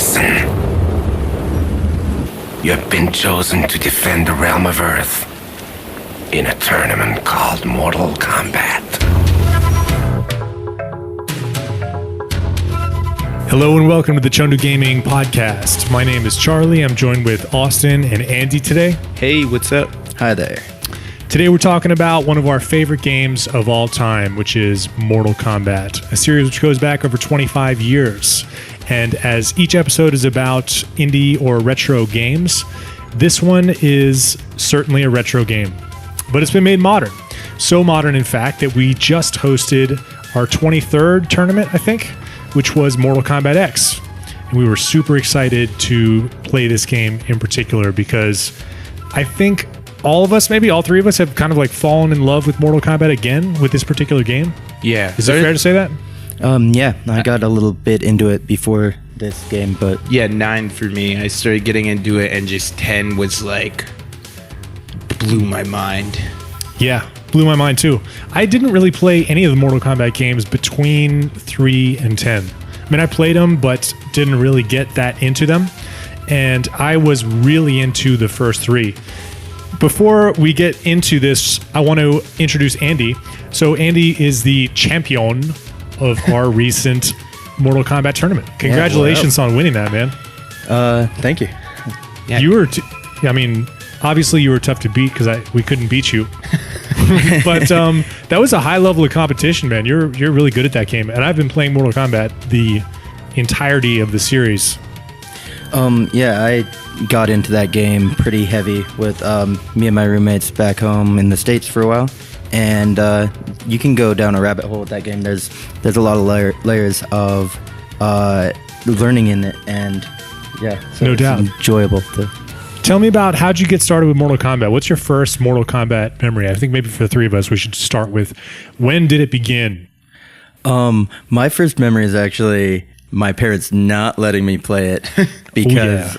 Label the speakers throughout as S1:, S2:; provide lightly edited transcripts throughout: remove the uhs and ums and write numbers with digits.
S1: Listen. You've been chosen to defend the realm of Earth in a tournament called Mortal Kombat.
S2: Hello and welcome to the Chengdu Gaming Podcast. My name is Charlie. I'm joined with Austin and Andy today.
S3: Hey, what's up?
S4: Hi there.
S2: Today we're talking about one of our favorite games of all time, which is Mortal Kombat, a series which goes back over 25 years. And as each episode is about indie or retro games, this one is certainly a retro game, but it's been made modern. So modern, in fact, that we just hosted our 23rd tournament, I think, which was Mortal Kombat X. And we were super excited to play this game in particular because I think all of us, maybe all three of us, have kind of like fallen in love with Mortal Kombat again with this particular game.
S3: Yeah.
S2: Is it fair to say that?
S4: Yeah, I got a little bit into it before this game, but...
S3: Yeah, 9 for me. I started getting into it, and just 10 was like... blew my mind.
S2: Yeah, blew my mind too. I didn't really play any of the Mortal Kombat games between 3 and 10. I mean, I played them, but didn't really get that into them. And I was really into the first 3. Before we get into this, I want to introduce Andy. So Andy is the champion of our recent Mortal Kombat tournament. Congratulations on winning that, man.
S4: Thank you.
S2: Yeah. You were, I mean, obviously you were tough to beat because we couldn't beat you. But that was a high level of competition, man. You're really good at that game. And I've been playing Mortal Kombat the entirety of the series.
S4: Yeah, I got into that game pretty heavy with me and my roommates back home in the States for a while. And you can go down a rabbit hole with that game. There's a lot of layers of learning in it, and yeah, so
S2: no
S4: it's
S2: doubt
S4: enjoyable.
S2: Tell me about how'd you get started with Mortal Kombat? What's your first Mortal Kombat memory? I think maybe for the three of us, we should start with when did it begin?
S4: My first memory is actually my parents not letting me play it because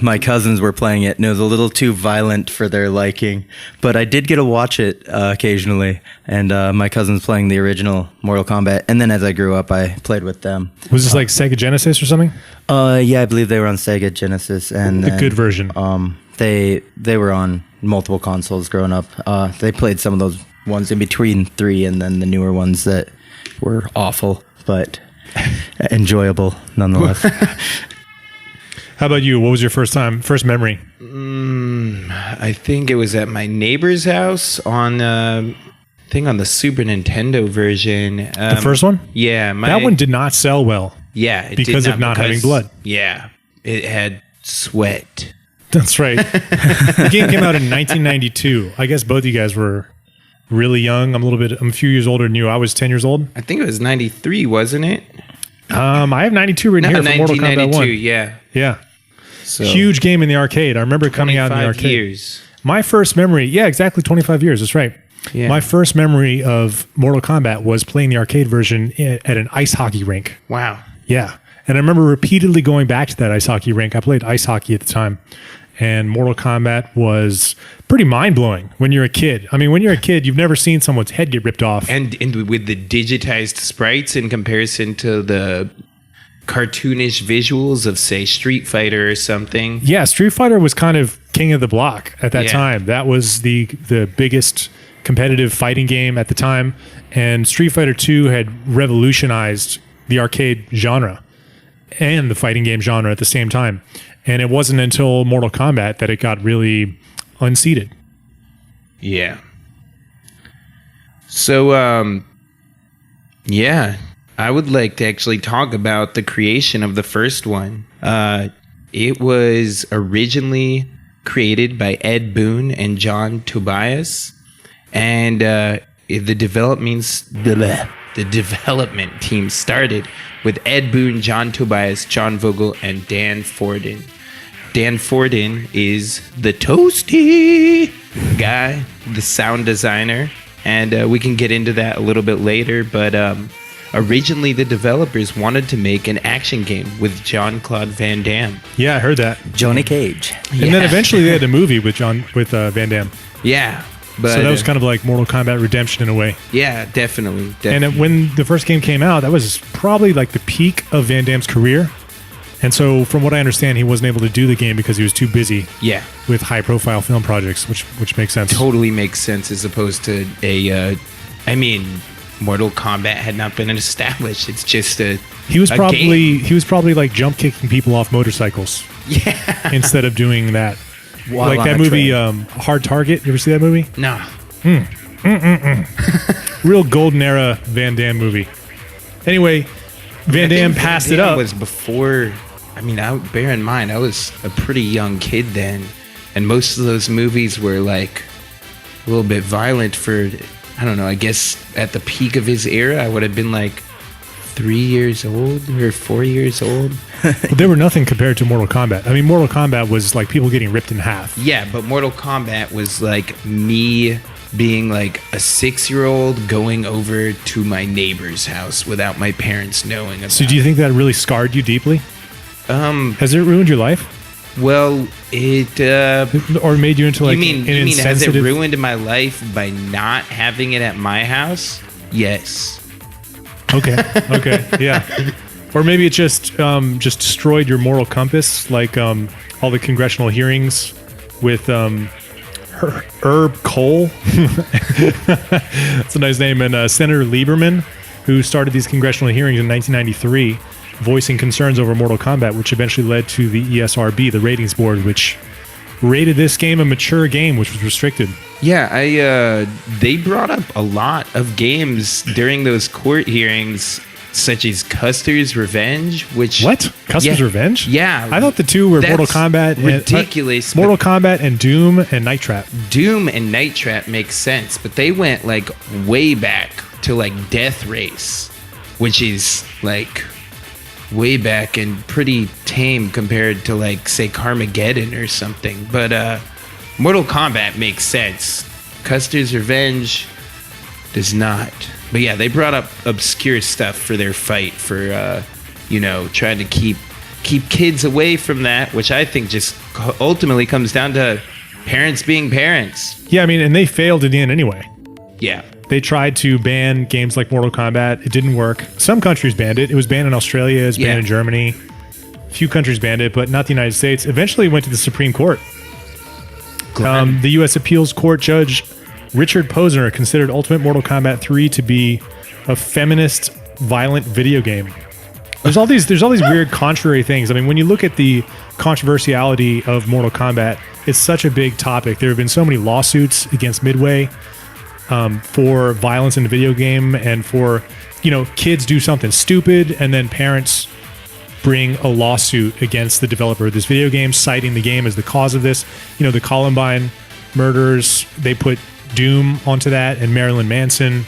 S4: my cousins were playing it and it was a little too violent for their liking. But I did get to watch it occasionally, and my cousins playing the original Mortal Kombat. And then as I grew up, I played with them.
S2: Was this like Sega Genesis or something?
S4: Yeah, I believe they were on Sega Genesis, and
S2: the good version.
S4: They were on multiple consoles growing up. They played some of those ones in between 3 and then the newer ones that were awful, but enjoyable nonetheless.
S2: How about you? What was your first memory?
S3: I think it was at my neighbor's house on the Super Nintendo version.
S2: The first one?
S3: Yeah.
S2: That one did not sell well.
S3: Yeah.
S2: Because of not having blood.
S3: Yeah. It had sweat.
S2: That's right. The game came out in 1992. I guess both of you guys were really young. I'm a few years older than you. I was 10 years old.
S3: I think it was 93, wasn't it?
S2: I have 92 written here for Mortal Kombat 1.
S3: Yeah.
S2: Yeah.
S3: So,
S2: huge game in the arcade. I remember it coming out in the arcade.
S3: 25 years.
S2: My first memory, yeah, exactly 25 years. That's right.
S3: Yeah.
S2: My first memory of Mortal Kombat was playing the arcade version at an ice hockey rink.
S3: Wow.
S2: Yeah. And I remember repeatedly going back to that ice hockey rink. I played ice hockey at the time. And Mortal Kombat was pretty mind-blowing when you're a kid. I mean, when you're a kid, you've never seen someone's head get ripped off.
S3: And with the digitized sprites in comparison to the cartoonish visuals of, say, Street Fighter or something.
S2: Yeah, Street Fighter was kind of king of the block at that time. That was the biggest competitive fighting game at the time. And Street Fighter 2 had revolutionized the arcade genre and the fighting game genre at the same time. And it wasn't until Mortal Kombat that it got really unseated.
S3: Yeah. So, yeah, I would like to actually talk about the creation of the first one. It was originally created by Ed Boon and John Tobias. And the development team started with Ed Boon, John Tobias, John Vogel, and Dan Forden. Dan Forden is the toasty guy, the sound designer, and we can get into that a little bit later, but originally the developers wanted to make an action game with Jean-Claude Van Damme.
S2: Yeah, I heard that.
S4: Johnny Cage.
S2: And then eventually they had a movie with Van Damme.
S3: Yeah. But,
S2: so that was kind of like Mortal Kombat Redemption in a way.
S3: Yeah, definitely.
S2: And when the first game came out, that was probably like the peak of Van Damme's career. And so, from what I understand, he wasn't able to do the game because he was too busy
S3: Yeah.
S2: with high-profile film projects, which makes sense.
S3: Totally makes sense as opposed to Mortal Kombat had not been established. It's just
S2: He was
S3: a
S2: probably
S3: game.
S2: like jump kicking people off motorcycles
S3: Yeah.
S2: instead of doing that.
S4: While
S2: like
S4: on
S2: that
S4: a
S2: movie,
S4: train.
S2: Hard Target. You ever see that movie?
S3: No.
S2: Real golden era Van Damme movie. Anyway, Van Damme passed it up.
S3: Was before. Bear in mind, I was a pretty young kid then, and most of those movies were like a little bit violent for. I don't know. I guess at the peak of his era, I would have been like 3 years old or 4 years old.
S2: But they were nothing compared to Mortal Kombat. I mean, Mortal Kombat was like people getting ripped in half.
S3: Yeah, but Mortal Kombat was like me being like a 6-year-old going over to my neighbor's house without my parents knowing about
S2: So do you think that really scarred you deeply?
S3: it.
S2: Has it ruined your life?
S3: Well, it
S2: Or made you into like
S3: you mean
S2: an
S3: has it
S2: insensitive...
S3: ruined my life by not having it at my house? Yes.
S2: Okay, yeah. Or maybe it just destroyed your moral compass, like all the congressional hearings with Herb Kohl. That's a nice name. And Senator Lieberman, who started these congressional hearings in 1993, voicing concerns over Mortal Kombat, which eventually led to the ESRB, the ratings board, which rated this game a mature game, which was restricted.
S3: Yeah, they brought up a lot of games during those court hearings, such as Custer's Revenge, which
S2: What? Custer's
S3: Yeah.
S2: Revenge?
S3: Yeah.
S2: I thought the two were
S3: That's
S2: Mortal Kombat
S3: ridiculous,
S2: and Mortal Kombat and Doom and Night Trap.
S3: Doom and Night Trap makes sense, but they went like way back to like Death Race, which is like way back and pretty tame compared to like say Carmageddon or something. But Mortal Kombat makes sense. Custer's Revenge does not. But yeah, they brought up obscure stuff for their fight for trying to keep kids away from that, which I think just ultimately comes down to parents being parents.
S2: Yeah, I mean, and they failed in the end anyway.
S3: Yeah.
S2: They tried to ban games like Mortal Kombat. It didn't work. Some countries banned it. It was banned in Australia. It was banned in Germany. A few countries banned it, but not the United States. Eventually it went to the Supreme Court. The U.S. Appeals Court Judge Richard Posner considered Ultimate Mortal Kombat 3 to be a feminist, violent video game. There's all these weird contrary things. I mean, when you look at the controversiality of Mortal Kombat, it's such a big topic. There have been so many lawsuits against Midway for violence in the video game, and for kids do something stupid and then parents bring a lawsuit against the developer of this video game, citing the game as the cause of this. The Columbine murders, they put Doom onto that, and Marilyn Manson.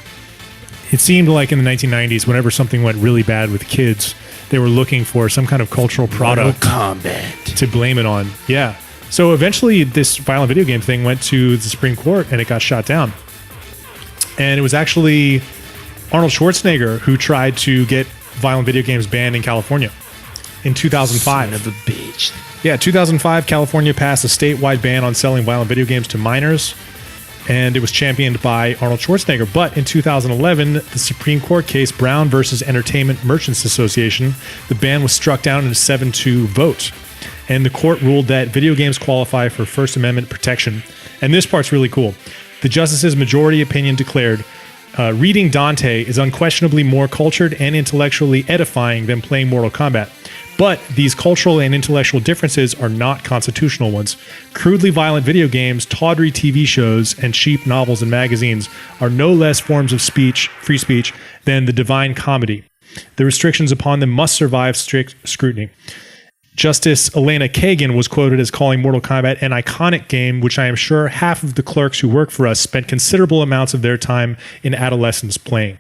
S2: It seemed like in the 1990s, whenever something went really bad with kids, they were looking for some kind of cultural product to blame it on. Yeah. So eventually this violent video game thing went to the Supreme Court and it got shot down. And it was actually Arnold Schwarzenegger who tried to get violent video games banned in California in 2005.
S3: Son of a bitch.
S2: Yeah, 2005, California passed a statewide ban on selling violent video games to minors, and it was championed by Arnold Schwarzenegger. But in 2011, the Supreme Court case Brown versus Entertainment Merchants Association, the ban was struck down in a 7-2 vote. And the court ruled that video games qualify for First Amendment protection. And this part's really cool. The justices' majority opinion declared, reading Dante is unquestionably more cultured and intellectually edifying than playing Mortal Kombat. But these cultural and intellectual differences are not constitutional ones. Crudely violent video games, tawdry TV shows, and cheap novels and magazines are no less forms of free speech, than the Divine Comedy. The restrictions upon them must survive strict scrutiny. Justice Elena Kagan was quoted as calling Mortal Kombat an iconic game, which I am sure half of the clerks who work for us spent considerable amounts of their time in adolescence playing.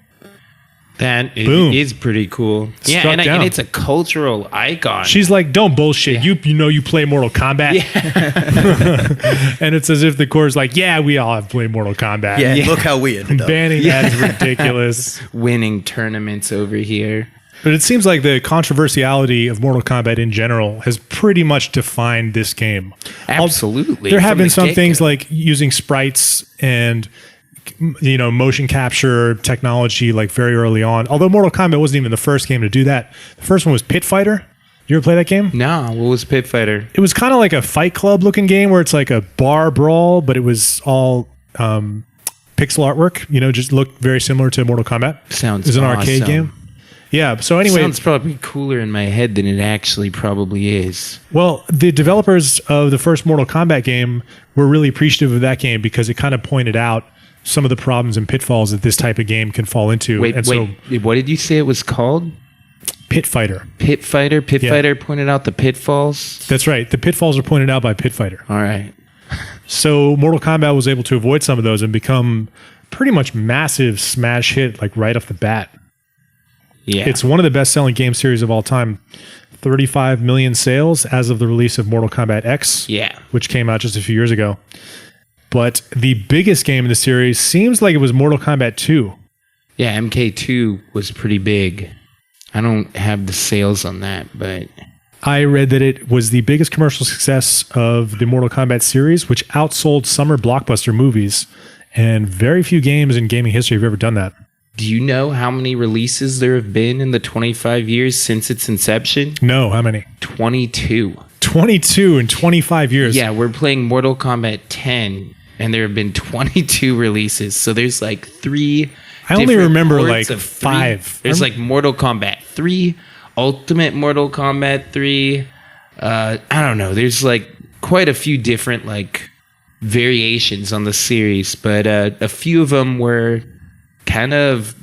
S3: That
S2: Boom.
S3: is pretty cool. Yeah,
S2: Struck down.
S3: and it's a cultural icon.
S2: She's like, don't bullshit.
S3: Yeah.
S2: You play Mortal Kombat.
S3: Yeah.
S2: And it's as if the court's like, yeah, we all have played Mortal Kombat.
S4: Yeah, look how we ended up.
S2: Banning that is ridiculous.
S3: Winning tournaments over here.
S2: But it seems like the controversiality of Mortal Kombat in general has pretty much defined this game.
S3: Absolutely.
S2: There have
S3: From
S2: been
S3: the
S2: some
S3: get-go.
S2: things like using sprites and motion capture technology like very early on. Although Mortal Kombat wasn't even the first game to do that. The first one was Pit Fighter. You ever play that game?
S3: No, what was Pit Fighter?
S2: It was kind of like a Fight Club looking game where it's like a bar brawl, but it was all pixel artwork. Just looked very similar to Mortal Kombat.
S3: Sounds
S2: It was an arcade
S3: awesome.
S2: game. Yeah. So anyway,
S3: Sounds probably cooler in my head than it actually probably is.
S2: well, the developers of the first Mortal Kombat game were really appreciative of that game because it kind of pointed out some of the problems and pitfalls that this type of game can fall into.
S3: Wait,
S2: So
S3: what did you say it was called?
S2: Pit Fighter.
S3: Pit Fighter? Pit
S2: Yeah.
S3: Fighter pointed out the pitfalls?
S2: That's right. The pitfalls are pointed out by Pit Fighter.
S3: All right.
S2: So Mortal Kombat was able to avoid some of those and become pretty much massive smash hit like right off the bat.
S3: Yeah.
S2: It's one of the best-selling game series of all time. 35 million sales as of the release of Mortal Kombat X,
S3: Yeah.
S2: which came out just a few years ago. But the biggest game in the series seems like it was Mortal Kombat 2.
S3: Yeah, MK2 was pretty big. I don't have the sales on that, but
S2: I read that it was the biggest commercial success of the Mortal Kombat series, which outsold summer blockbuster movies. And very few games in gaming history have ever done that.
S3: do you know how many releases there have been in the 25 years since its inception?
S2: No, how many?
S3: 22.
S2: 22 in 25 years.
S3: Yeah, we're playing Mortal Kombat 10, and there have been 22 releases. So there's like three.
S2: I only
S3: different
S2: remember
S3: ports
S2: like
S3: of three.
S2: 5.
S3: There's like Mortal Kombat 3, Ultimate Mortal Kombat 3. I don't know. There's like quite a few different like variations on the series, but a few of them were kind of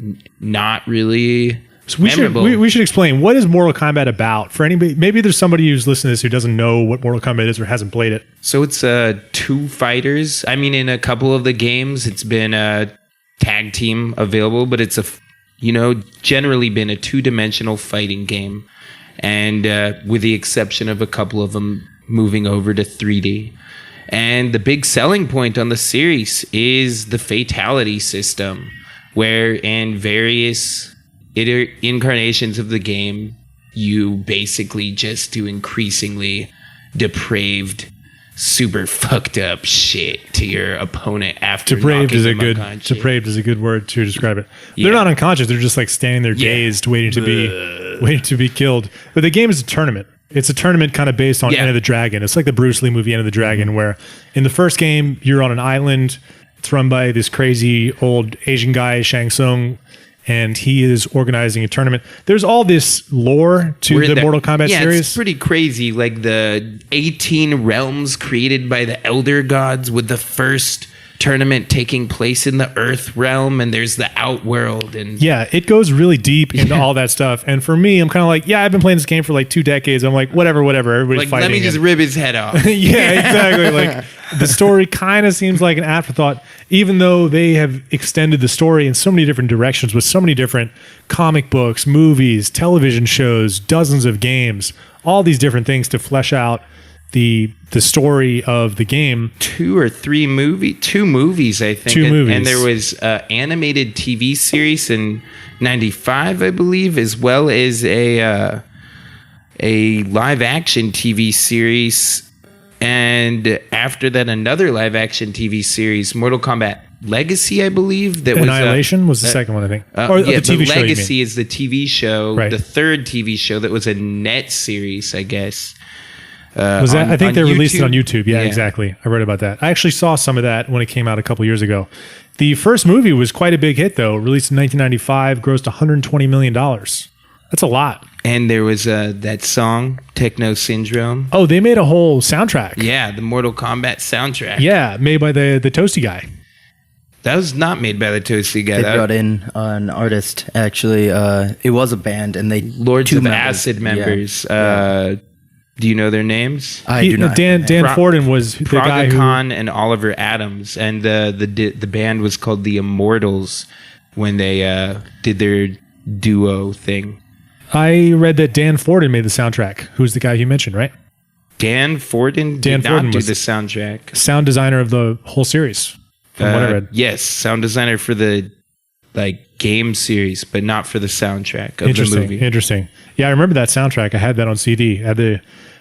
S3: not really
S2: So we should,
S3: memorable.
S2: we should explain, what is Mortal Kombat about? For anybody, maybe there's somebody who's listening to this who doesn't know what Mortal Kombat is or hasn't played it.
S3: So it's two fighters. I mean, in a couple of the games, it's been a tag team available, but it's generally been a two-dimensional fighting game, and with the exception of a couple of them moving over to 3D. And the big selling point on the series is the Fatality System, where in various incarnations of the game, you basically just do increasingly depraved, super fucked up shit to your opponent after
S2: Depraved
S3: knocking
S2: is a
S3: them
S2: good
S3: unconscious.
S2: depraved is a good word to describe it.
S3: Yeah.
S2: They're not unconscious; they're just like standing there dazed, waiting to be killed. But the game is a tournament. It's a tournament kind of based on
S3: Yeah.
S2: Enter the Dragon. It's like the Bruce Lee movie Enter the Dragon, where in the first game you're on an island. It's run by this crazy old Asian guy, Shang Tsung, and he is organizing a tournament. There's all this lore to
S3: We're in
S2: the
S3: there.
S2: Mortal Kombat
S3: yeah,
S2: series.
S3: it's pretty crazy. Like the 18 realms created by the Elder Gods, with the first tournament taking place in the Earth realm, and there's the Outworld, and
S2: Yeah, it goes really deep into all that stuff. And for me, I'm kind of like, I've been playing this game for like 2 decades. I'm like, whatever. Everybody's
S3: like
S2: fighting.
S3: let me just
S2: and-
S3: rip his head off.
S2: yeah, exactly. Like the story kind of seems like an afterthought, even though they have extended the story in so many different directions with so many different comic books, movies, television shows, dozens of games, all these different things to flesh out the story of the game.
S3: Two movies, I think.
S2: Two movies.
S3: And there was animated TV series in 95, I believe, as well as a live action TV series. And after that, another live action TV series, Mortal Kombat Legacy, I believe. That
S2: Annihilation was the second one, I think.
S3: or
S2: the TV show, you
S3: Legacy
S2: mean.
S3: is the TV show,
S2: Right.
S3: the third TV show that was a net series, I guess.
S2: Was that? I think
S3: on
S2: they released it
S3: YouTube?
S2: on YouTube. Yeah, exactly. I read about that. I actually saw some of that when it came out a couple years ago. The first movie was quite a big hit, though. Released in 1995, grossed $120 million. That's a lot.
S3: And there was that song, Techno Syndrome.
S2: Oh, they made a whole soundtrack.
S3: Yeah, the Mortal Kombat soundtrack.
S2: Yeah, made by the Toasty guy.
S3: That was not made by the Toasty guy.
S4: They
S3: That
S4: brought in an artist. Actually, it was a band, and they
S3: Lords
S4: two
S3: of
S4: members.
S3: Acid
S4: Yeah.
S3: members. Do you know their names?
S4: I do not.
S2: Dan
S3: Pro-
S2: Forden was the guy who.
S3: Khan and Oliver Adams, and the band was called the Immortals when they did their duo thing.
S2: I read that Dan Forden made the soundtrack. Who's the guy you mentioned, right?
S3: Dan Forden
S2: Dan
S3: did not
S2: Forden
S3: do
S2: was
S3: the soundtrack.
S2: Sound designer of the whole series, from what I read.
S3: Yes, sound designer for the game series, but not for the soundtrack of the movie.
S2: Interesting. Yeah, I remember that soundtrack. I had that on CD. I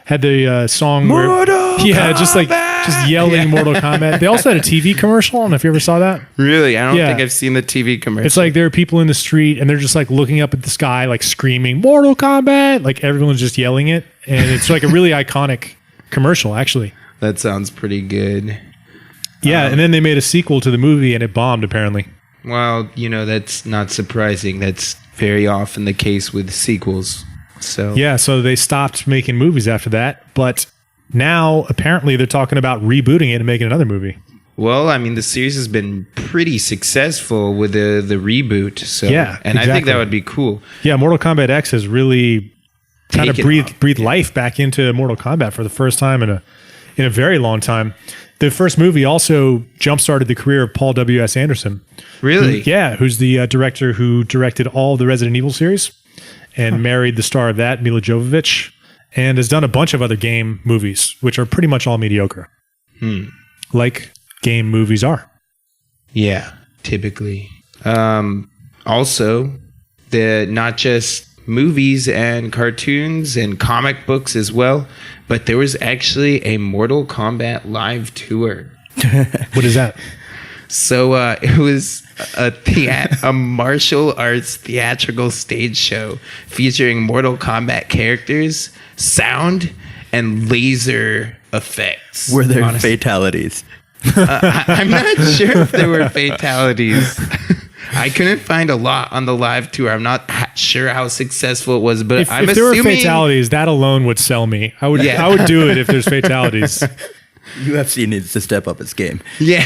S2: had the song
S3: Mortal
S2: just yelling Mortal Kombat. They also had a TV commercial. I don't know if you ever saw that.
S3: Really? I don't
S2: Yeah.
S3: think I've seen the TV commercial.
S2: It's like there are people in the street and they're just like looking up at the sky, like screaming Mortal Kombat. Like everyone's just yelling it, and it's like a really iconic commercial, actually.
S3: That sounds pretty good.
S2: Yeah, and then they made a sequel to the movie, and it bombed apparently.
S3: Well, that's not surprising. That's very often the case with sequels. So
S2: Yeah, so they stopped making movies after that, but now apparently they're talking about rebooting it and making another movie.
S3: Well, I mean, the series has been pretty successful with the reboot. So
S2: Yeah,
S3: and I think
S2: exactly.
S3: that would be cool.
S2: Yeah, Mortal Kombat X has really kind of
S3: Taken off.
S2: breathed life back into Mortal Kombat for the first time in a very long time. The first movie also jump-started the career of Paul W.S. Anderson.
S3: Really?
S2: Who's the director who directed all the Resident Evil series and married the star of that, Mila Jovovich, and has done a bunch of other game movies, which are pretty much all mediocre. Like game movies are.
S3: Yeah, typically. Also, not just movies and cartoons and comic books as well, but there was actually a Mortal Kombat live tour.
S2: What is that?
S3: So it was a martial arts theatrical stage show featuring Mortal Kombat characters, sound, and laser effects.
S4: Were there
S3: honestly.
S4: fatalities?
S3: I'm not sure if there were fatalities. I couldn't find a lot on the live tour. I'm not sure how successful it was, but
S2: If
S3: I'm
S2: there
S3: assuming
S2: were fatalities, that alone would sell me. I would do it if there's fatalities.
S4: UFC needs to step up its game.
S3: Yeah.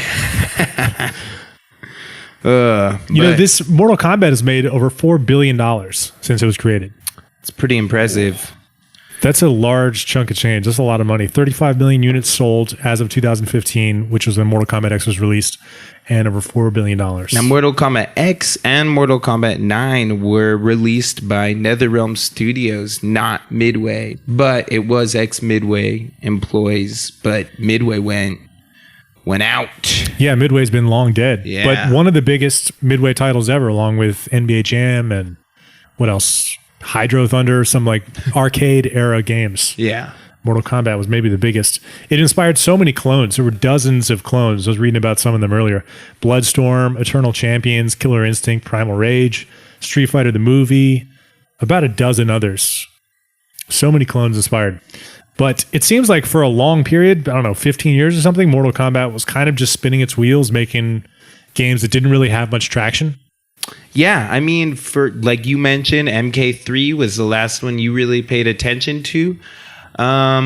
S2: This Mortal Kombat has made over $4 billion since it was created.
S3: It's pretty impressive.
S2: That's a large chunk of change. That's a lot of money. 35 million units sold as of 2015, which was when Mortal Kombat X was released, and over $4 billion.
S3: Now, Mortal Kombat X and Mortal Kombat 9 were released by NetherRealm Studios, not Midway. But it was ex-Midway employees, but Midway went out.
S2: Yeah, Midway's been long dead.
S3: Yeah.
S2: But one of the biggest Midway titles ever, along with NBA Jam and what else? Hydro Thunder, some like arcade era games.
S3: Yeah.
S2: Mortal Kombat was maybe the biggest. It inspired so many clones. There were dozens of clones. I was reading about some of them earlier. Bloodstorm, Eternal Champions, Killer Instinct, Primal Rage, Street Fighter the movie, about a dozen others. So many clones inspired. But it seems like for a long period, I don't know, 15 years or something, Mortal Kombat was kind of just spinning its wheels, making games that didn't really have much traction.
S3: Yeah, I mean, for like you mentioned, MK3 was the last one you really paid attention to.
S2: I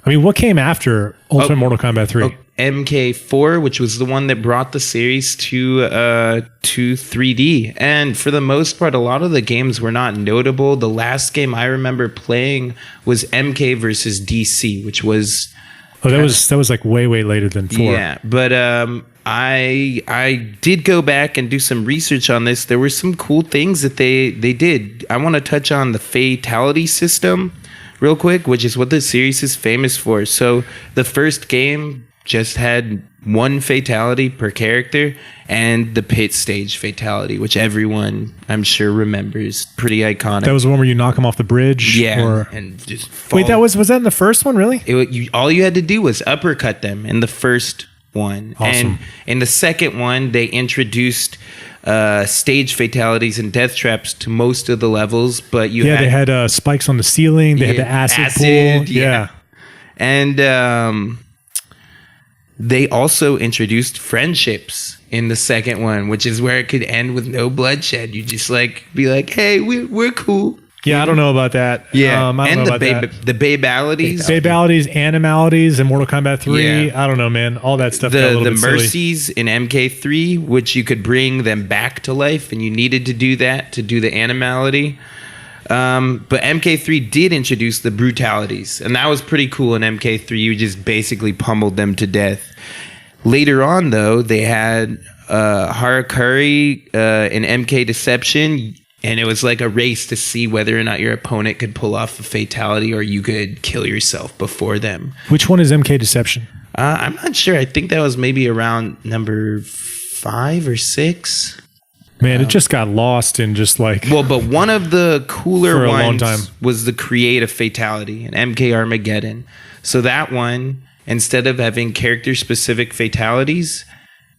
S2: mean, what came after Ultimate Mortal Kombat 3?
S3: MK4, which was the one that brought the series to 3D. And for the most part, a lot of the games were not notable. The last game I remember playing was MK versus DC, which was...
S2: Oh, that was like way later than 4.
S3: Yeah, but I did go back and do some research on this. There were some cool things that they did. I want to touch on the Fatality System real quick, which is what the series is famous for. So the first game just had one fatality per character, and the pit stage fatality, which everyone I'm sure remembers. Pretty iconic.
S2: That was the one where you knock him off the bridge?
S3: Yeah, and just fall.
S2: Wait, was that in the first one, really?
S3: All you had to do was uppercut them in the first one.
S2: Awesome.
S3: And in the second one, they introduced stage fatalities and death traps to most of the levels, but
S2: they had spikes on the ceiling. They had the acid pool. Yeah.
S3: And they also introduced friendships in the second one, which is where it could end with no bloodshed. You just be like, hey, we're cool.
S2: Yeah, I don't know about that.
S3: Yeah,
S2: I don't
S3: and
S2: know about that.
S3: the babalities.
S2: Babalities, animalities, and Mortal Kombat 3.
S3: Yeah.
S2: I don't know, man. All that stuff got a little
S3: The
S2: bit silly.
S3: mercies in MK3, which you could bring them back to life, and you needed to do that to do the animality. But MK3 did introduce the brutalities, and that was pretty cool in MK3. You just basically pummeled them to death. Later on, though, they had Harakiri in MK Deception, and it was like a race to see whether or not your opponent could pull off a fatality or you could kill yourself before them.
S2: Which one is MK Deception?
S3: I'm not sure. I think that was maybe around number 5 or 6.
S2: Man, it just got lost in just like
S3: Well, but one of the cooler
S2: For a long
S3: ones
S2: time.
S3: was the creative fatality in MK Armageddon. So that one, instead of having character-specific fatalities,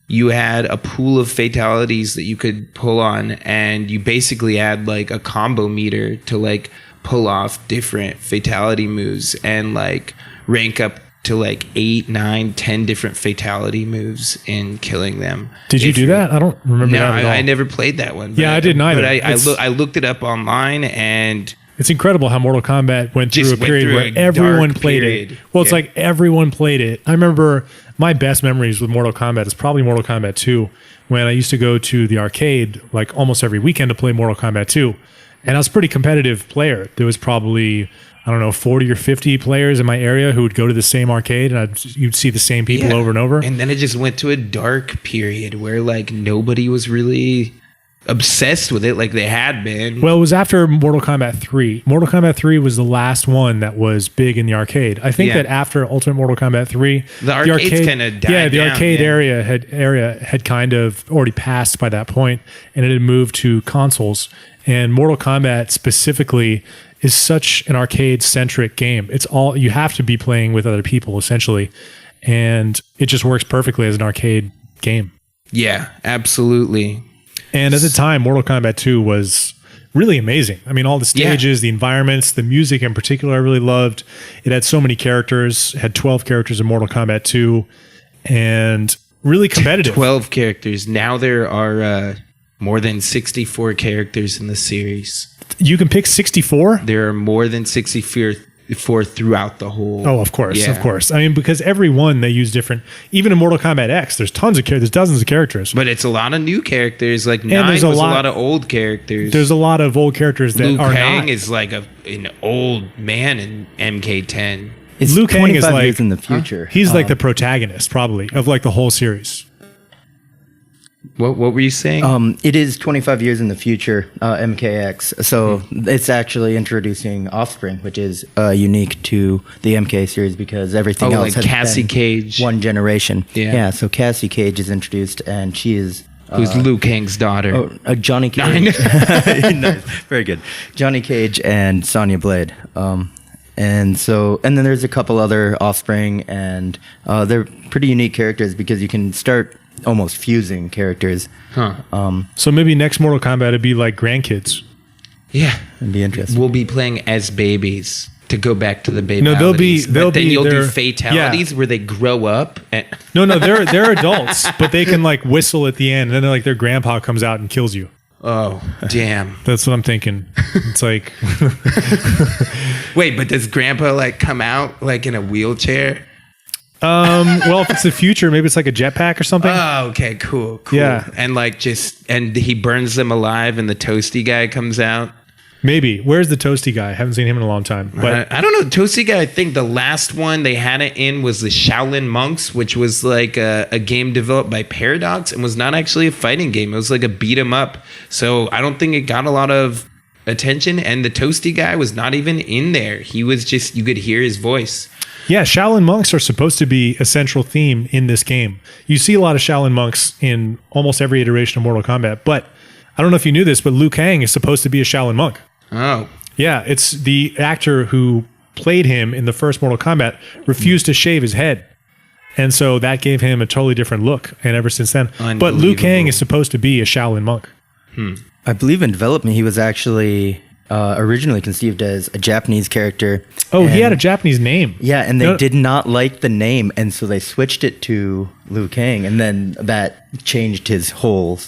S3: you had a pool of fatalities that you could pull on, and you basically had like a combo meter to like pull off different fatality moves and like rank up to like 8, 9, 10 different fatality moves in killing them.
S2: Did you do that? I don't remember
S3: No,
S2: that at all.
S3: I never played that one.
S2: Yeah, I didn't either.
S3: But
S2: It's-
S3: I looked it up online, and
S2: It's incredible how Mortal Kombat went through
S3: Just
S2: a
S3: went
S2: period
S3: through
S2: where
S3: a
S2: everyone
S3: dark
S2: played
S3: period.
S2: it. Well, it's
S3: Yeah.
S2: like everyone played it. I remember my best memories with Mortal Kombat is probably Mortal Kombat 2, when I used to go to the arcade like almost every weekend to play Mortal Kombat 2. And I was a pretty competitive player. There was probably, I don't know, 40 or 50 players in my area who would go to the same arcade, and you'd see the same people
S3: Yeah.
S2: over and over.
S3: And then it just went to a dark period where like nobody was really obsessed with it like they had been.
S2: Well, it was after Mortal Kombat 3. Mortal Kombat 3 was the last one that was big in the arcade. I think
S3: Yeah.
S2: that after Ultimate Mortal Kombat 3,
S3: The arcades kinda died
S2: Yeah, the
S3: down,
S2: arcade
S3: yeah.
S2: area had kind of already passed by that point, and it had moved to consoles. And Mortal Kombat specifically is such an arcade-centric game. It's all you have to be playing with other people essentially, and it just works perfectly as an arcade game.
S3: Yeah, absolutely.
S2: And at the time, Mortal Kombat 2 was really amazing. I mean, all the stages, the environments, the music in particular, I really loved. It had so many characters. It had 12 characters in Mortal Kombat 2, and really competitive.
S3: 12 characters. Now there are more than 64 characters in the series.
S2: You can pick 64?
S3: There are more than 64 throughout the whole.
S2: Oh, of course,
S3: Yeah.
S2: of course. I mean, because every one they use different. Even in Mortal Kombat X, there's tons of characters, dozens of characters.
S3: But it's a lot of new characters. Like Nine
S2: there's
S3: was
S2: a
S3: a
S2: lot-
S3: lot of old characters.
S2: There's a lot of old characters that
S3: Liu
S2: are
S3: Kang
S2: not.
S3: is like an old man in MK10.
S4: It's
S2: Liu Kang is
S4: 25
S2: like-
S4: years in the future.
S2: He's like the protagonist, probably, of like the whole series.
S3: What were you saying?
S4: It is 25 years in the future, MKX. So it's actually introducing Offspring, which is unique to the MK series because everything else
S3: like
S4: has
S3: Cassie
S4: been
S3: Cage.
S4: one generation.
S3: Yeah.
S4: So Cassie Cage is introduced, and she is
S3: Who's Liu Kang's daughter?
S4: Johnny Cage. Nice. Very good. Johnny Cage and Sonya Blade. And then there's a couple other Offspring, and they're pretty unique characters because you can start almost fusing characters.
S2: So maybe next Mortal Kombat would be like grandkids.
S3: Yeah.
S4: It'd be interesting.
S3: We'll be playing as babies to go back to the baby.
S2: No, they'll be-
S3: But
S2: they'll
S3: then
S2: be
S3: you'll do
S2: their-
S3: fatalities where they grow up. And
S2: No, they're adults, but they can like whistle at the end, and then like their grandpa comes out and kills you.
S3: oh, damn.
S2: That's what I'm thinking. It's like
S3: Wait, but does Grandpa like come out like in a wheelchair?
S2: well, if it's the future, maybe it's like a jetpack or something.
S3: Oh, okay, cool.
S2: Yeah.
S3: And like and he burns them alive, and the toasty guy comes out.
S2: Maybe. Where's the toasty guy? I haven't seen him in a long time. But
S3: I don't know. Toasty guy, I think the last one they had it in was the Shaolin Monks, which was like a game developed by Paradox and was not actually a fighting game. It was like a beat 'em up. So I don't think it got a lot of attention. And the toasty guy was not even in there. He was just, you could hear his voice.
S2: yeah, Shaolin monks are supposed to be a central theme in this game. You see a lot of Shaolin monks in almost every iteration of Mortal Kombat, but I don't know if you knew this, but Liu Kang is supposed to be a Shaolin monk.
S3: Oh,
S2: Yeah, it's the actor who played him in the first Mortal Kombat refused to shave his head. And so that gave him a totally different look. And ever since then. But Liu Kang is supposed to be a Shaolin monk.
S4: I believe in development he was actually originally conceived as a Japanese character.
S2: Oh, he
S4: And-
S2: had a Japanese name.
S4: Yeah, and they
S2: No-
S4: did not like the name, and so they switched it to Liu Kang, and then that changed his whole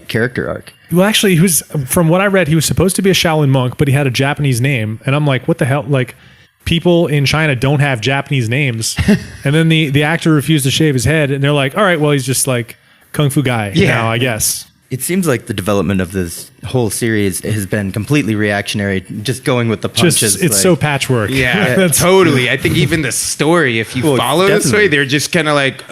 S4: character arc.
S2: Well, actually, he was, from what I read, he was supposed to be a Shaolin monk, but he had a Japanese name. And I'm like, what the hell? Like, people in China don't have Japanese names. And then the actor refused to shave his head. And they're like, all right, well, he's just like Kung Fu guy now, I guess.
S4: It seems like the development of this whole series has been completely reactionary, just going with the punches.
S2: Just, it's
S4: like-
S2: so patchwork.
S3: yeah,
S2: That's-
S3: totally. I think even the story, if you
S4: Well,
S3: follow the story,
S4: definitely.
S3: they're just kind of like,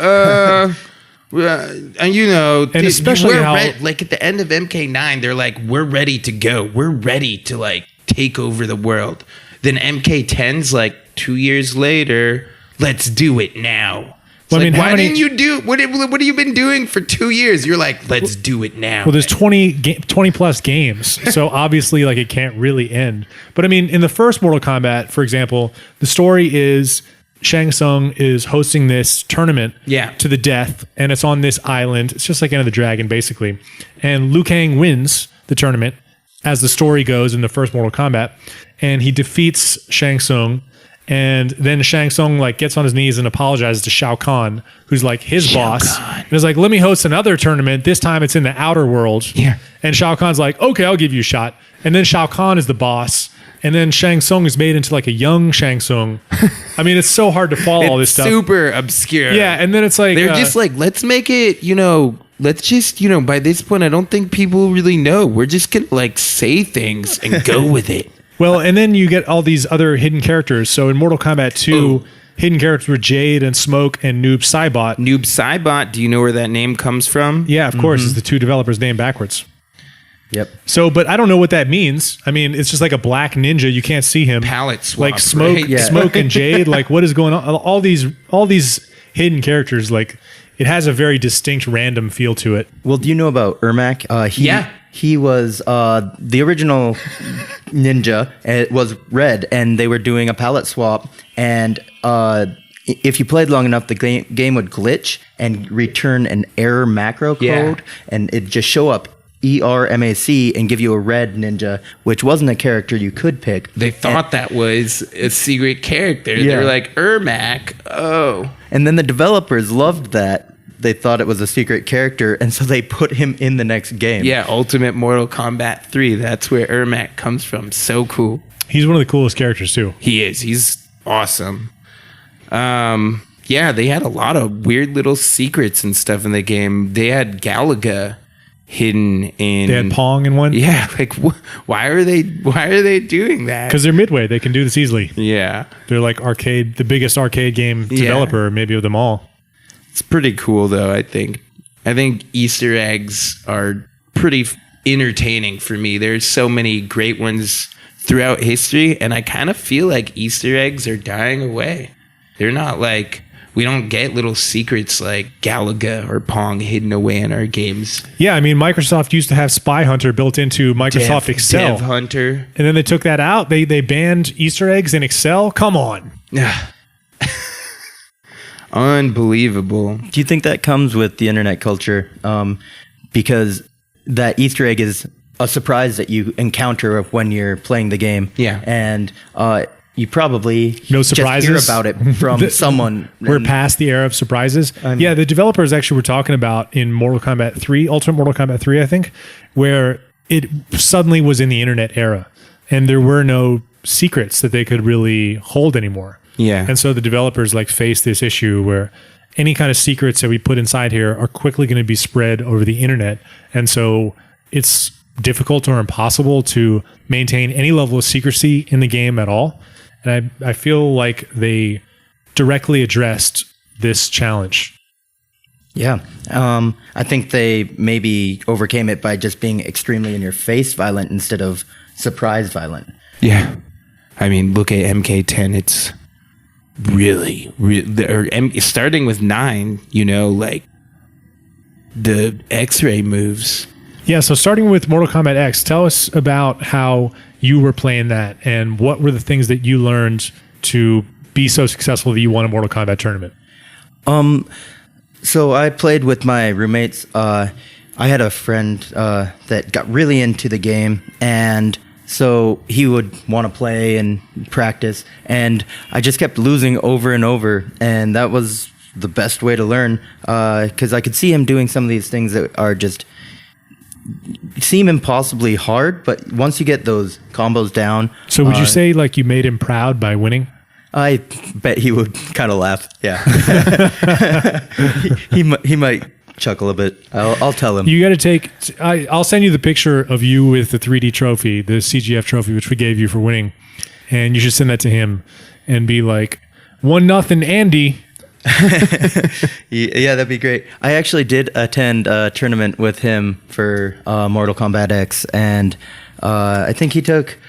S3: and you know,
S2: And especially
S3: we're
S2: how-
S3: like at the end of MK9, they're like, we're ready to go. We're ready to like take over the world. Then MK10's like 2 years later, let's do it now.
S2: Well, I mean,
S3: why didn't you do what have you been doing for 2 years? You're like, let's do it now.
S2: Well, there's 20 plus games, so obviously, like, it can't really end. But I mean, in the first Mortal Kombat, for example, the story is Shang Tsung is hosting this tournament to the death, and it's on this island. It's just like Enter the Dragon, basically. And Liu Kang wins the tournament, as the story goes in the first Mortal Kombat, and he defeats Shang Tsung. And then Shang Tsung like gets on his knees and apologizes to Shao Kahn, who's like his boss. And is like, let me host another tournament. This time it's in the outer world.
S3: Yeah.
S2: And Shao Kahn's like, okay, I'll give you a shot. And then Shao Kahn is the boss. And then Shang Tsung is made into like a young Shang Tsung. I mean, it's so hard to follow all this stuff.
S3: Super obscure.
S2: Yeah. And then it's like,
S3: they're just like, let's make it, let's just, by this point, I don't think people really know. We're just going to like say things and go with it.
S2: Well, and then you get all these other hidden characters. So in Mortal Kombat 2, hidden characters were Jade and Smoke and Noob Saibot.
S3: Noob Saibot, do you know where that name comes from?
S2: Yeah, of course. It's the two developers' name backwards.
S4: Yep.
S2: So, but I don't know what that means. I mean, it's just like a black ninja. You can't see him.
S3: Palette swap.
S2: Like Smoke,
S3: right?
S2: Smoke and Jade. Like, what is going on? All these hidden characters. Like, it has a very distinct random feel to it.
S4: Well, do you know about Ermac? He was the original ninja. It was red, and they were doing a palette swap. And if you played long enough, the game would glitch and return an error macro code, and it'd just show up ERMAC and give you a red ninja, which wasn't a character you could pick.
S3: They thought that was a secret character. They were like, Ermac, oh.
S4: And then the developers loved that. They thought it was a secret character, and so they put him in the next game.
S3: Yeah, Ultimate Mortal Kombat 3. That's where Ermac comes from. So cool.
S2: He's one of the coolest characters, too.
S3: He is. He's awesome. Yeah, they had a lot of weird little secrets and stuff in the game. They had Galaga hidden in...
S2: They had Pong in one?
S3: Yeah, like, why are they doing that?
S2: Because they're Midway. They can do this easily.
S3: Yeah.
S2: They're like the biggest arcade game developer, maybe of them all.
S3: It's pretty cool, though, I think. I think Easter eggs are pretty entertaining for me. There's so many great ones throughout history, and I kind of feel like Easter eggs are dying away. They're not like... We don't get little secrets like Galaga or Pong hidden away in our games.
S2: Yeah, I mean, Microsoft used to have Spy Hunter built into Microsoft Excel.
S3: Dev Hunter.
S2: And then they took that out. They banned Easter eggs in Excel. Come on.
S3: Unbelievable.
S4: Do you think that comes with the internet culture? Because that Easter egg is a surprise that you encounter when you're playing the game.
S3: Yeah.
S4: And you probably
S2: no surprises.
S4: just hear about it from someone.
S2: We're past the era of surprises. Yeah, the developers actually were talking about in Mortal Kombat 3, Ultimate Mortal Kombat 3, I think, where it suddenly was in the internet era and there were no secrets that they could really hold anymore.
S3: Yeah.
S2: And so the developers like face this issue where any kind of secrets that we put inside here are quickly going to be spread over the internet. And so it's difficult or impossible to maintain any level of secrecy in the game at all. And I feel like they directly addressed this challenge.
S4: Yeah. I think they maybe overcame it by just being extremely in your face violent instead of surprise violent.
S3: Yeah. I mean, look at MK10. It's really starting with 9, like the X-ray moves.
S2: Yeah, so starting with Mortal Kombat X, tell us about how you were playing that and what were the things that you learned to be so successful that you won a Mortal Kombat tournament?
S4: So I played with my roommates. I had a friend that got really into the game, and so he would want to play and practice, and I just kept losing over and over, and that was the best way to learn, because I could see him doing some of these things that are just seem impossibly hard, but once you get those combos down...
S2: So would you say like you made him proud by winning?
S4: I bet he would kind of laugh. Yeah. he might chuckle a bit. I'll tell him.
S2: You got to take... I'll send you the picture of you with the 3D trophy, the CGF trophy, which we gave you for winning. And you should send that to him and be like, 1-0 Andy.
S4: Yeah, that'd be great. I actually did attend a tournament with him for Mortal Kombat X, and I think he took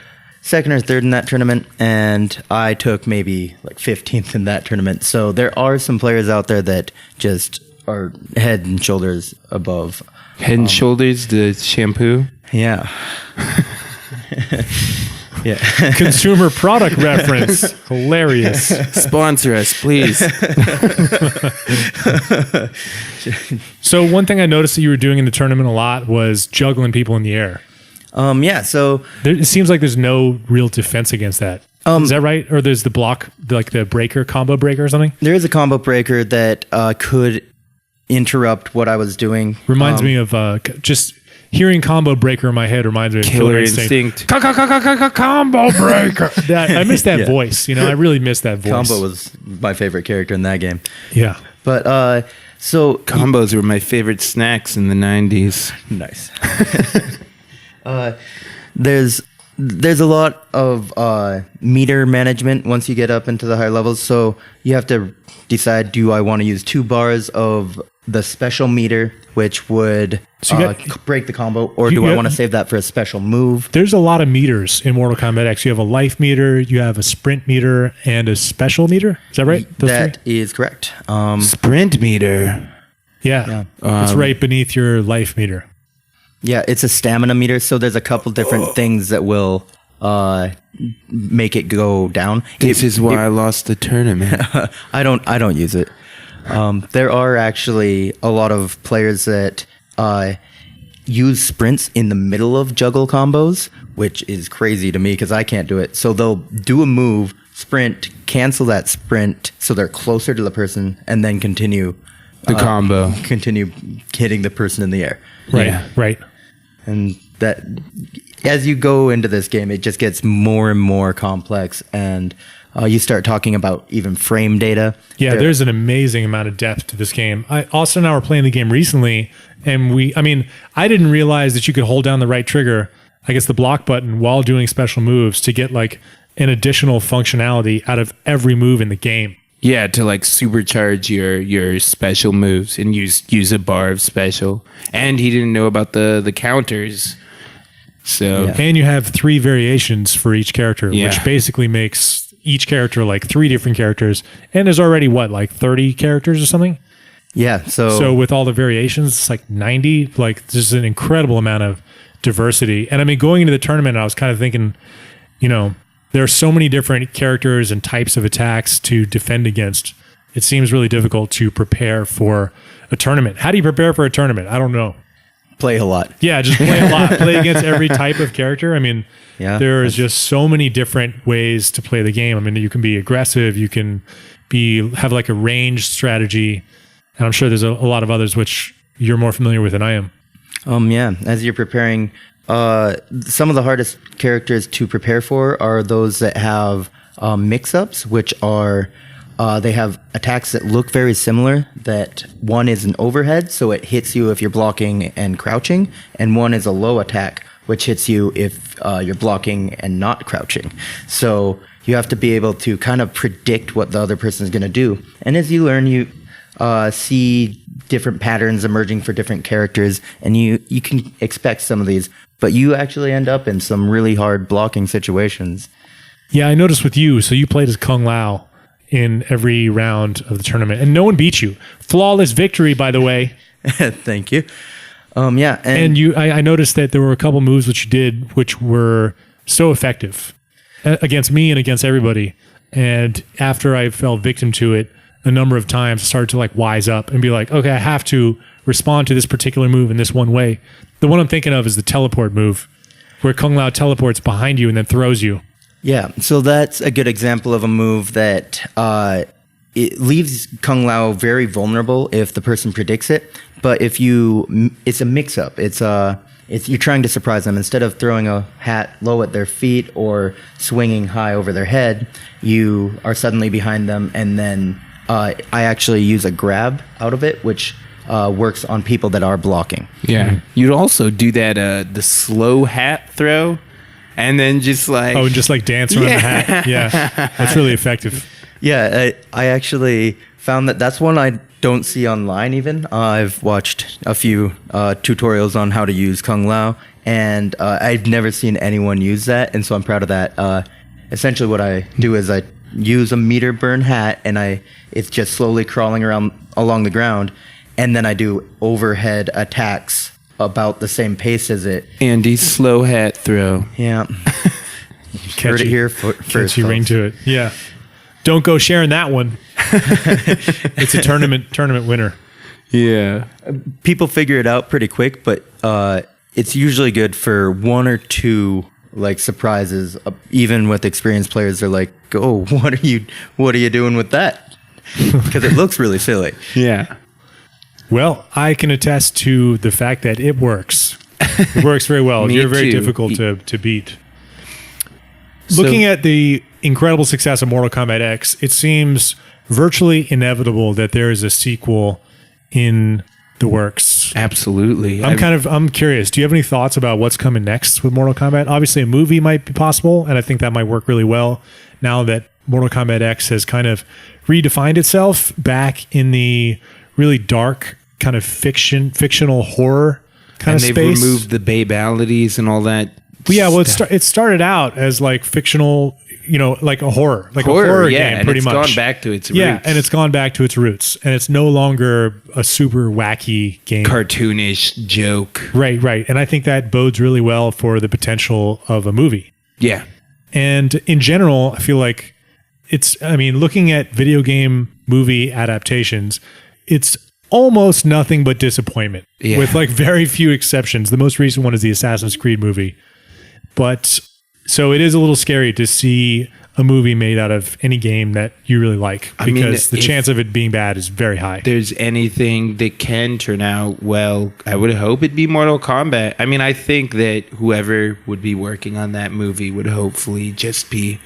S4: second or third in that tournament, and I took maybe like 15th in that tournament. So there are some players out there that just are head and shoulders above.
S3: Head and Shoulders, the shampoo.
S4: Yeah. Yeah.
S2: Consumer product reference. Hilarious.
S3: Sponsor us, please.
S2: So one thing I noticed that you were doing in the tournament a lot was juggling people in the air.
S4: Yeah. So
S2: It seems like there's no real defense against that. Is that right? Or there's the block, like the breaker, combo breaker or something?
S4: there is a combo breaker that could interrupt what I was doing.
S2: Reminds me of just hearing combo breaker in my head reminds me of
S3: Killer Instinct.
S2: Combo breaker. I miss that
S4: Yeah.
S2: voice. I really miss that voice.
S4: Combo was my favorite character in that game.
S2: Yeah.
S4: But so
S3: Combos were my favorite snacks in the 90s.
S4: nice. There's a lot of meter management once you get up into the higher levels. So you have to decide: do I want to use 2 bars of the special meter, which would
S2: So you got-
S4: break the combo, or
S2: you
S4: do I
S2: got-
S4: want to save that for a special move?
S2: There's a lot of meters in Mortal Kombat X. You have a life meter, you have a sprint meter, and a special meter. Is that right? Those
S4: That
S2: three?
S4: is correct.
S3: Sprint meter.
S2: Yeah. It's right beneath your life meter.
S4: Yeah, it's a stamina meter, so there's a couple different things that will make it go down.
S3: This is why I lost the tournament.
S4: I don't use it. There are actually a lot of players that use sprints in the middle of juggle combos, which is crazy to me because I can't do it. So they'll do a move, sprint, cancel that sprint, so they're closer to the person, and then continue
S3: The combo.
S4: continue hitting the person in the air.
S2: Right.
S3: Yeah.
S2: Right.
S4: And that, as you go into this game, it just gets more and more complex, and you start talking about even frame data.
S2: Yeah, there's an amazing amount of depth to this game. Austin and I were playing the game recently, and I didn't realize that you could hold down the right trigger, I guess the block button, while doing special moves to get like an additional functionality out of every move in the game.
S3: Yeah, to like supercharge your special moves and use a bar of special. And he didn't know about the counters. So
S4: Yeah.
S2: And you have 3 variations for each character,
S3: Yeah.
S2: which basically makes each character like 3 different characters. And there's already like 30 characters or something?
S4: Yeah,
S2: So with all the variations, it's like 90. Like there's an incredible amount of diversity. And going into the tournament, I was kind of thinking, there are so many different characters and types of attacks to defend against. It seems really difficult to prepare for a tournament. How do you prepare for a tournament? I don't know.
S4: play a lot.
S2: Yeah, just play a lot. Play against every type of character.
S4: Yeah,
S2: there is just so many different ways to play the game. You can be aggressive. You can have like a ranged strategy. And I'm sure there's a lot of others which you're more familiar with than I am.
S4: Yeah, as you're preparing, some of the hardest characters to prepare for are those that have mix-ups, which are they have attacks that look very similar. That one is an overhead, so it hits you if you're blocking and crouching, and one is a low attack, which hits you if you're blocking and not crouching. So you have to be able to kind of predict what the other person is going to do. And as you learn, you see different patterns emerging for different characters, and you can expect some of these, but you actually end up in some really hard blocking situations.
S2: Yeah, I noticed with you. So you played as Kung Lao in every round of the tournament, and no one beat you. Flawless victory, by the way.
S4: Thank you. Yeah,
S2: And I noticed that there were a couple moves which you did which were so effective against me and against everybody. And after I fell victim to it a number of times, I started to like wise up and be like, okay, I have to respond to this particular move in this one way. The one I'm thinking of is the teleport move, where Kung Lao teleports behind you and then throws you.
S4: Yeah, so that's a good example of a move that it leaves Kung Lao very vulnerable if the person predicts it. But if it's a mix-up. It's you're trying to surprise them. Instead of throwing a hat low at their feet or swinging high over their head, you are suddenly behind them, and then I actually use a grab out of it, which works on people that are blocking.
S3: Yeah. You'd also do that the slow hat throw, and then just like
S2: and just like dance around the hat. Yeah, that's really effective.
S4: Yeah, I actually found that's one I don't see online even. I've watched a few tutorials on how to use Kung Lao, and I've never seen anyone use that, and so I'm proud of that. Essentially, what I do is I use a meter burn hat, and it's just slowly crawling around along the ground, and then I do overhead attacks about the same pace as it.
S3: Andy's slow hat throw.
S4: Yeah. Heard it here first.
S2: Catchy ring to it. Yeah. Don't go sharing that one. It's a tournament winner.
S3: Yeah.
S4: People figure it out pretty quick, but it's usually good for one or two like surprises. Even with experienced players, they're like, "Oh, what are you doing with that?" Because it looks really silly.
S3: Yeah.
S2: Well, I can attest to the fact that it works. It works very well.
S3: Me
S2: You're very
S3: too.
S2: difficult to beat. Looking at the incredible success of Mortal Kombat X, it seems virtually inevitable that there is a sequel in the works.
S3: Absolutely.
S2: I'm curious. Do you have any thoughts about what's coming next with Mortal Kombat? Obviously, a movie might be possible, and I think that might work really well now that Mortal Kombat X has kind of redefined itself back in the really dark kind of fictional horror kind of space.
S3: And they've removed the babalities and all that.
S2: Yeah, well, it started out as like fictional, like a horror game, pretty much.
S3: It's gone back to its roots.
S2: Yeah, and it's gone back to its roots, and it's no longer a super wacky game,
S3: cartoonish joke.
S2: Right, and I think that bodes really well for the potential of a movie.
S3: Yeah,
S2: and in general, I feel like looking at video game movie adaptations, it's almost nothing but disappointment, with like very few exceptions. The most recent one is the Assassin's Creed movie. But so it is a little scary to see a movie made out of any game that you really like, because the chance of it being bad is very high.
S3: There's anything that can turn out well, I would hope it'd be Mortal Kombat. I mean, I think that whoever would be working on that movie would hopefully just be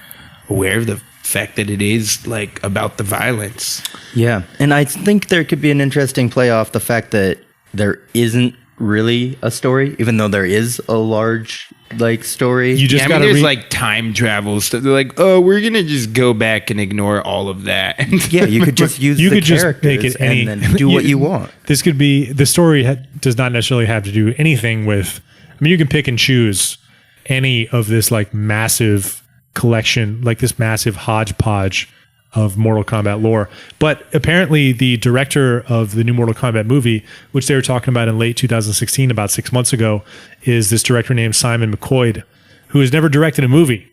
S3: aware of the fact that it is like about the violence.
S4: Yeah, and I think there could be an interesting play off the fact that there isn't really a story, even though there is a large like story.
S2: You just gotta
S3: there's like time travel stuff. They're like, oh, we're gonna just go back and ignore all of that.
S4: Yeah, you could just use the characters and then do what you want.
S2: This could be the story does not necessarily have to do anything with. I mean, you can pick and choose any of this like massive collection, like this massive hodgepodge of Mortal Kombat lore. But apparently the director of the new Mortal Kombat movie, which they were talking about in late 2016, about 6 months ago, is this director named Simon McQuoid, who has never directed a movie.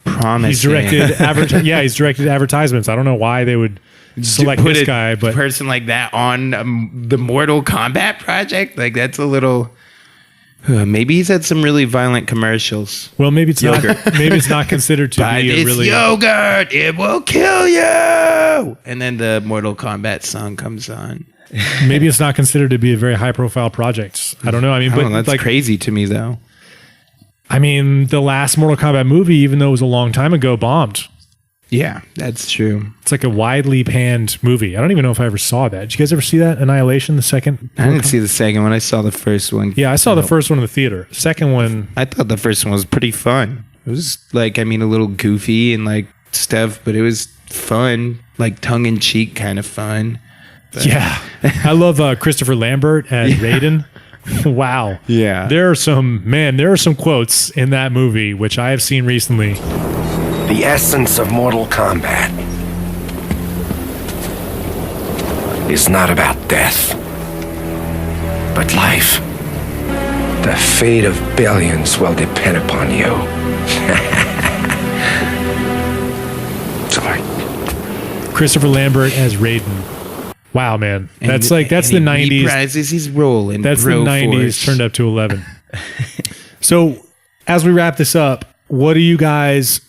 S3: Promising.
S2: He's directed he's directed advertisements. I don't know why they would select
S3: put
S2: this
S3: a
S2: guy, but
S3: person like that on the Mortal Kombat project, like that's a little. Maybe he's had some really violent commercials.
S2: Well, maybe it's not. Maybe it's not considered to
S3: Buy
S2: be
S3: this
S2: a really
S3: yogurt. It will kill you. And then the Mortal Kombat song comes on.
S2: Maybe it's not considered to be a very high-profile project. I don't know. I mean,
S3: that's like crazy to me, though.
S2: I mean, the last Mortal Kombat movie, even though it was a long time ago, bombed.
S3: Yeah, that's true.
S2: It's like a widely panned movie. I don't even know if I ever saw that. Did you guys ever see that? Annihilation, the second?
S3: I didn't see the second one. I saw the first one.
S2: Yeah, I saw the first one in the theater. Second one,
S3: I thought the first one was pretty fun. It was like, a little goofy and like stuff, but it was fun, like tongue-in-cheek kind of fun. But
S2: yeah. I love Christopher Lambert as Raiden. Wow.
S3: Yeah.
S2: There are some quotes in that movie, which I have seen recently.
S1: The essence of Mortal Kombat is not about death, but life. The fate of billions will depend upon you. Sorry.
S2: Christopher Lambert as Raiden. Wow, man. That's the 90s.
S3: Reprises his role in
S2: That's the 90s turned up to 11. So, as we wrap this up, what do you guys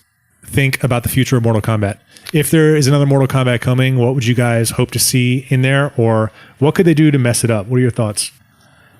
S2: think about the future of Mortal Kombat? If there is another Mortal Kombat coming, what would you guys hope to see in there, or what could they do to mess it up? What are your thoughts?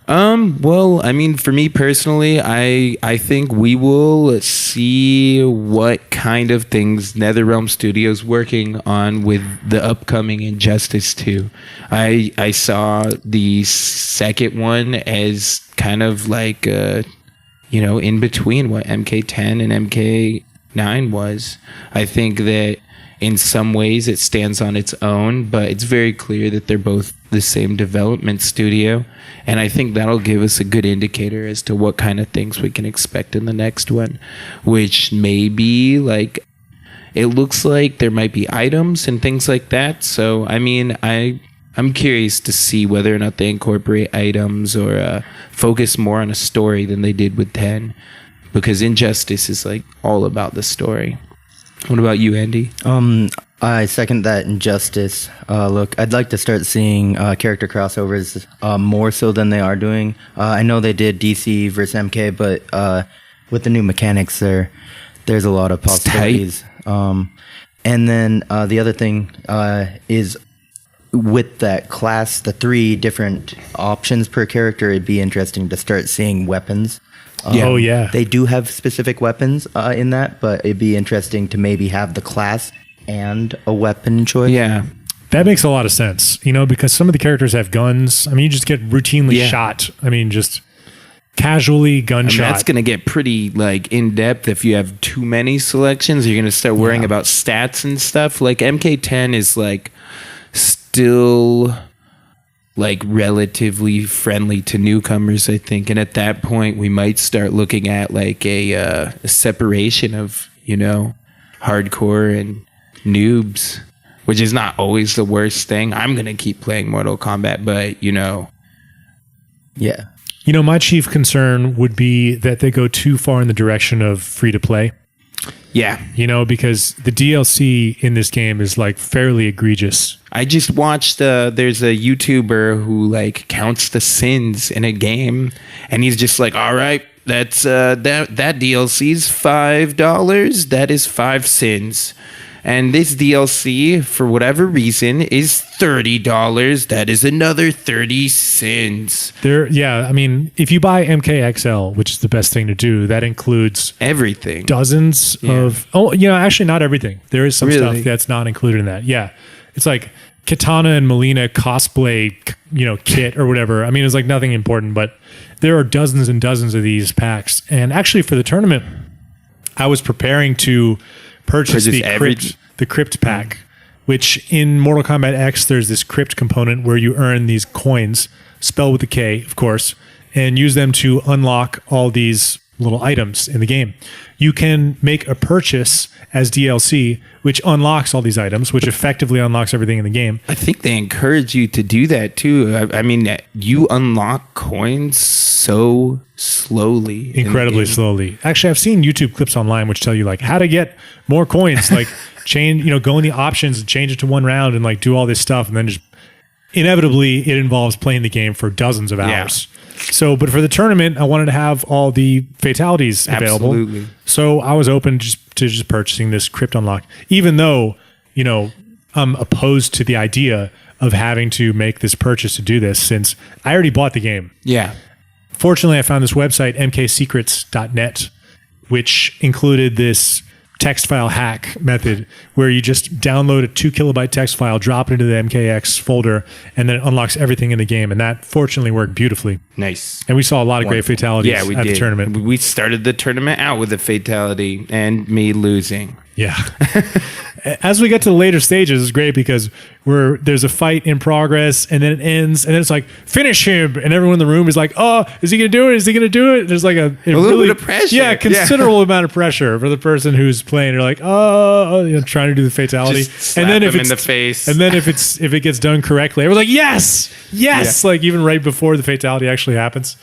S3: Well, for me personally, I think we will see what kind of things NetherRealm Studios working on with the upcoming Injustice 2. I saw the second one as kind of like in between what MK10 and MK9 was. I think that in some ways it stands on its own, but it's very clear that they're both the same development studio. And I think that'll give us a good indicator as to what kind of things we can expect in the next one, which may be like, it looks like there might be items and things like that. So, I mean, I'm curious to see whether or not they incorporate items or focus more on a story than they did with 10, because Injustice is like all about the story. What about you, Andy?
S4: I second that Injustice. Look, I'd like to start seeing character crossovers more so than they are doing. I know they did DC versus MK, but with the new mechanics there's a lot of possibilities. And then the other thing is with that class, the 3 different options per character, it'd be interesting to start seeing weapons.
S2: Oh, yeah.
S4: They do have specific weapons in that, but it'd be interesting to maybe have the class and a weapon choice.
S3: Yeah.
S2: That makes a lot of sense, because some of the characters have guns. I mean, you just get routinely shot. I mean, just casually gunshot.
S3: That's going to get pretty like in depth if you have too many selections. You're going to start worrying about stats and stuff. Like MK10 is like still like relatively friendly to newcomers, I think. And at that point, we might start looking at like a separation of, hardcore and noobs, which is not always the worst thing. I'm going to keep playing Mortal Kombat, but,
S4: Yeah.
S2: My chief concern would be that they go too far in the direction of free to play.
S3: Yeah.
S2: Because the DLC in this game is like fairly egregious.
S3: I just watched, there's a YouTuber who like counts the sins in a game, and he's just like, all right, that's that DLC's $5. That is 5 sins. And this DLC, for whatever reason, is $30. That is another 30 sins.
S2: I mean, if you buy MKXL, which is the best thing to do, that includes
S3: everything.
S2: Dozens of... Oh, actually not everything. There is some stuff that's not included in that. Yeah. It's like Katana and Melina cosplay, kit or whatever. I mean, it's like nothing important, but there are dozens and dozens of these packs. And actually for the tournament, I was preparing to purchase the Crypt Pack, which in Mortal Kombat X, there's this Crypt component where you earn these coins, spelled with a K, of course, and use them to unlock all these little items in the game. You can make a purchase as DLC, which unlocks all these items, which effectively unlocks everything in the game.
S3: I think they encourage you to do that too. I mean, you unlock coins so slowly.
S2: Incredibly slowly. Actually, I've seen YouTube clips online which tell you like how to get more coins, like change, go in the options and change it to 1 round and like do all this stuff. And then just inevitably it involves playing the game for dozens of hours. So, but for the tournament, I wanted to have all the fatalities available.
S3: Absolutely.
S2: So I was open to purchasing this Crypt unlock, even though, I'm opposed to the idea of having to make this purchase to do this since I already bought the game.
S3: Yeah.
S2: Fortunately, I found this website, mksecrets.net, which included this text file hack method where you just download a 2 kilobyte text file, drop it into the MKX folder, and then it unlocks everything in the game. And that fortunately worked beautifully.
S3: Nice.
S2: And we saw a lot of great fatalities at the tournament.
S3: We started the tournament out with a fatality and me losing.
S2: Yeah. As we get to the later stages, it's great because there's a fight in progress and then it ends and then it's like, finish him. And everyone in the room is like, oh, is he going to do it? Is he going to do it? There's like a
S3: little bit of pressure.
S2: Yeah, considerable amount of pressure for the person who's playing. They're like, oh, trying to do the fatality.
S3: And then if it's in the face.
S2: And then if it gets done correctly, everyone's like, yes. Yeah. Like even right before the fatality actually happens.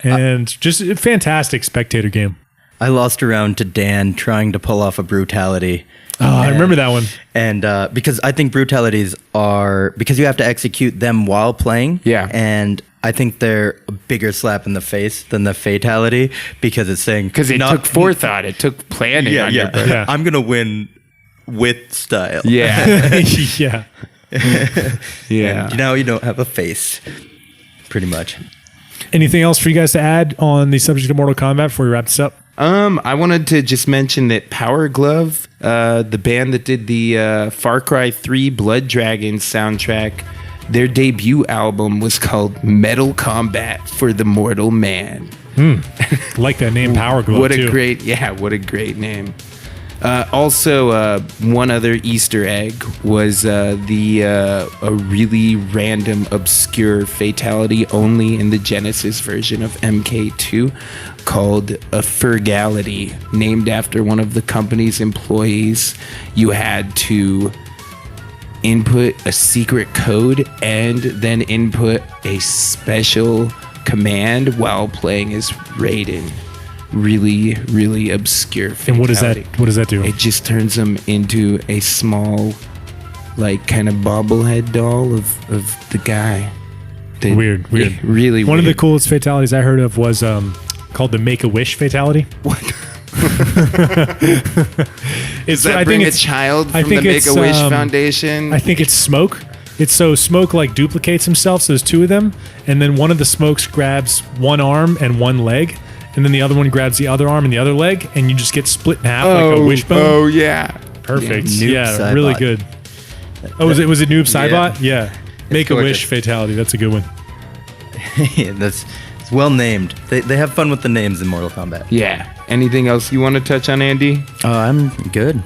S2: And just a fantastic spectator game.
S4: I lost a round to Dan trying to pull off a brutality.
S2: Oh, I remember that one.
S4: And because I think brutalities because you have to execute them while playing.
S3: Yeah.
S4: And I think they're a bigger slap in the face than the fatality because it's saying...
S3: Because it took forethought. It took planning on your part.
S4: Yeah. I'm going to win with style.
S3: Yeah.
S2: Yeah.
S3: Yeah.
S4: And now you don't have a face, pretty much.
S2: Anything else for you guys to add on the subject of Mortal Kombat before we wrap this up?
S3: I wanted to just mention that Power Glove, the band that did the Far Cry 3 Blood Dragon soundtrack, their debut album was called Metal Combat for the Mortal Man.
S2: Like that name, Power Glove.
S3: What a great name. Also, one other Easter egg was a really random, obscure fatality only in the Genesis version of MK2 called a Fergality, named after one of the company's employees. You had to input a secret code and then input a special command while playing as Raiden. Really, really obscure fatality.
S2: And what does that do?
S3: It just turns him into a small, like, kind of bobblehead doll of the guy.
S2: Weird.
S3: Really
S2: One
S3: weird.
S2: of the coolest fatalities I heard of was called the Make-A-Wish fatality.
S3: What?
S2: It's
S3: Does that bring a child from the Make-A-Wish Foundation?
S2: I think it's Smoke. It's so Smoke like duplicates himself, so there's two of them, and then one of the Smokes grabs one arm and one leg, and then the other one grabs the other arm and the other leg, and you just get split in half like a wishbone.
S3: Oh, yeah.
S2: Perfect.
S4: Yeah,
S2: Yeah,
S4: Noob
S2: really
S4: Saibot.
S2: good. Oh, was it Noob Saibot? Yeah. Make-A-Wish
S4: gorgeous.
S2: fatality. That's a good one.
S4: Yeah, it's well named. They have fun with the names in Mortal Kombat.
S3: Yeah. Anything else you want to touch on, Andy?
S4: I'm good.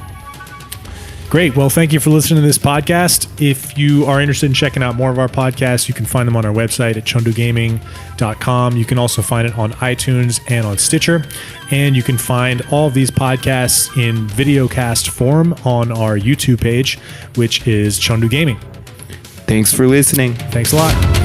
S2: Great. Well, thank you for listening to this podcast. If you are interested in checking out more of our podcasts, you can find them on our website at chengdugaming.com. You can also find it on iTunes and on Stitcher. And you can find all of these podcasts in videocast form on our YouTube page, which is Chengdu Gaming.
S3: Thanks for listening.
S2: Thanks a lot.